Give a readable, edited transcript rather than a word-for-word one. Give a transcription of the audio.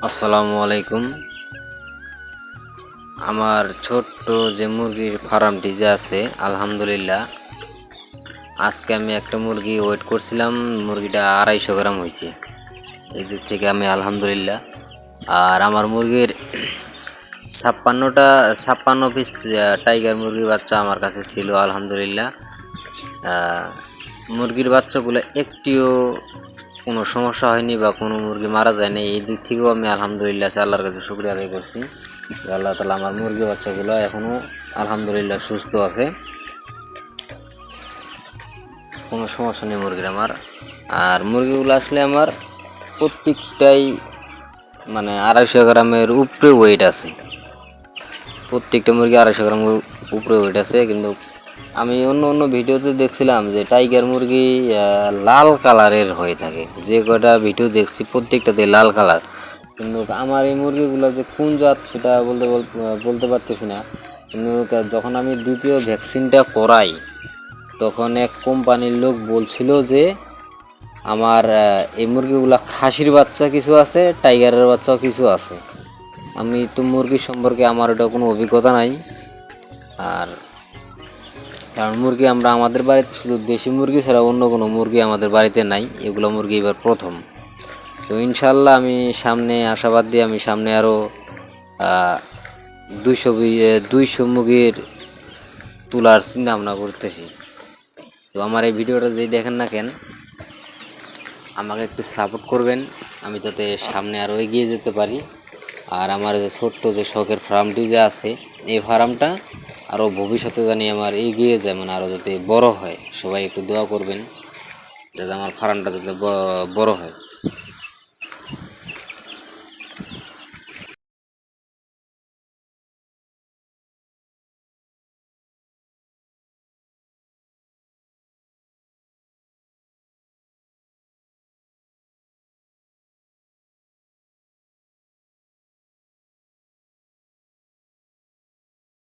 আসসালামু আলাইকুম। আমার ছোট্ট যে মুরগির ফার্মটি যে আছে, আলহামদুলিল্লাহ আজকে আমি একটা মুরগি ওয়েট করছিলাম, মুরগিটা 250 গ্রাম হয়েছে। এই দিক থেকে আমি আলহামদুলিল্লাহ। আর আমার মুরগির 56 পিস টাইগার মুরগির বাচ্চা আমার কাছে ছিল আলহামদুলিল্লাহ। মুরগির বাচ্চাগুলো একটিও কোনো সমস্যা হয়নি বা কোনো মুরগি মারা যায়নি। এই দিক থেকেও আমি আলহামদুলিল্লাহ আল্লাহর কাছে শুকরিয়া আদায় করছি যে আল্লাহ তাআলা আমার মুরগি বাচ্চাগুলো এখনও আলহামদুলিল্লাহ সুস্থ আছে, কোনো সমস্যা নেই মুরগির আমার। আর মুরগিগুলো আসলে আমার প্রত্যেকটাই 250 গ্রামের উপরে ওয়েট আছে। প্রত্যেকটা মুরগি 250 গ্রাম উপরে ওয়েট আছে। কিন্তু আমি অন্য ভিডিওতে দেখছিলাম যে টাইগার মুরগি লাল কালারের হয়ে থাকে। যে কটা ভিডিও দেখছি প্রত্যেকটাতে লাল কালার। কিন্তু আমার এই মুরগিগুলো যে কোন জাত সেটা বলতে পারতেছি না। কিন্তু যখন আমি দ্বিতীয় ভ্যাকসিনটা করাই, তখন এক কোম্পানির লোক বলছিল যে আমার এই মুরগিগুলা খাসির বাচ্চা কিছু আছে, টাইগারের বাচ্চাও কিছু আছে। আমি তো মুরগি সম্পর্কে আমার ওটা কোনো অভিজ্ঞতা নাই। আর কারণ মুরগি আমাদের বাড়িতে শুধু দেশি মুরগি ছাড়া অন্য কোনো মুরগি আমাদের বাড়িতে নাই। এগুলো মুরগি এবার প্রথম। তো ইনশাল্লাহ আমি সামনে আশাবাদ দিয়ে আমি সামনে আরও 200 মুরগির তোলার চিন্তা ভাবনা করতেছি। তো আমার এই ভিডিওটা যদি দেখেন না কেন, আমাকে একটু সাপোর্ট করবেন, আমি যাতে সামনে আরও এগিয়ে যেতে পারি। আর আমার যে ছোট্ট যে শখের ফার্মটি যে আছে, এই ফার্মটা আরও ভবিষ্যতে জানি আমার এগিয়ে যায়, আরও যাতে বড় হয়। সবাই একটু দোয়া করবেন যাতে আমার ফার্মটা যাতে বড় হয়।